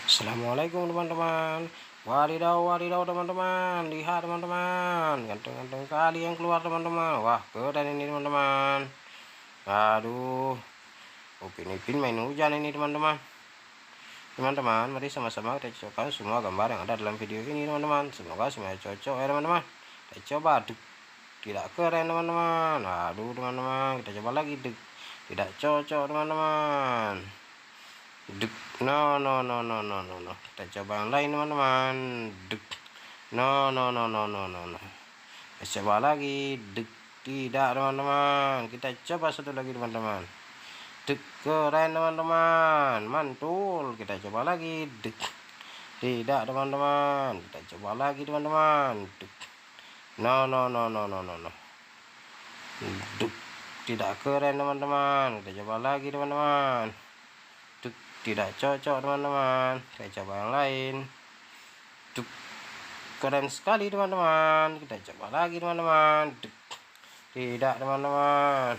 Assalamualaikum teman-teman. Wadidaw, wadidaw teman-teman. Lihat teman-teman, ganteng-ganteng kali yang keluar teman-teman. Wah, keren ini teman-teman. Aduh, Upin Ipin main hujan ini teman-teman. Teman-teman, mari sama-sama kita coba semua gambar yang ada dalam video ini teman-teman. Semoga semuanya cocok ya teman-teman. Kita coba. Tidak keren teman-teman. Aduh teman-teman, kita coba lagi. Tidak cocok teman-teman. No, no, no, no, no, no, no. Kita coba yang lain teman-teman. No, no, no, no, no, no, no. Kita coba lagi. Tidak teman-teman. Kita coba satu lagi teman-teman. Keren teman-teman, mantul. Kita coba lagi. Tidak teman-teman. Kita coba lagi teman-teman. No, no, no, no, no, no, no. Tidak keren teman-teman. Kita coba lagi teman-teman. Tidak cocok teman-teman. Kita coba yang lain. Keren sekali teman-teman. Kita coba lagi teman-teman. Tidak teman-teman.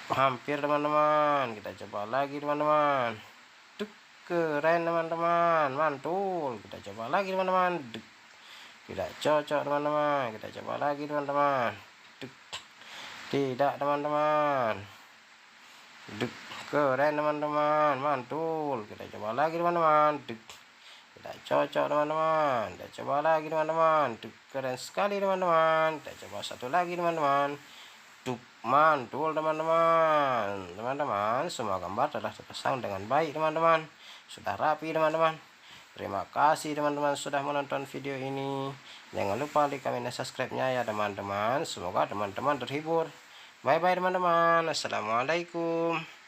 Hampir teman-teman. Kita coba lagi teman-teman. Keren teman-teman, mantul. Kita coba lagi teman-teman. Tidak cocok teman-teman. Kita coba lagi teman-teman. Tidak teman-teman. Keren teman-teman, mantul. Kita coba lagi teman-teman. Tidak cocok teman-teman. Kita coba lagi teman-teman. Keren sekali teman-teman. Kita coba satu lagi teman-teman. Mantul teman-teman. Teman-teman, semua gambar telah terpasang dengan baik teman-teman. Sudah rapi teman-teman. Terima kasih teman-teman sudah menonton video ini. Jangan lupa like, comment, dan subscribe-nya ya teman-teman. Semoga teman-teman terhibur. Bye bye teman-teman. Assalamualaikum.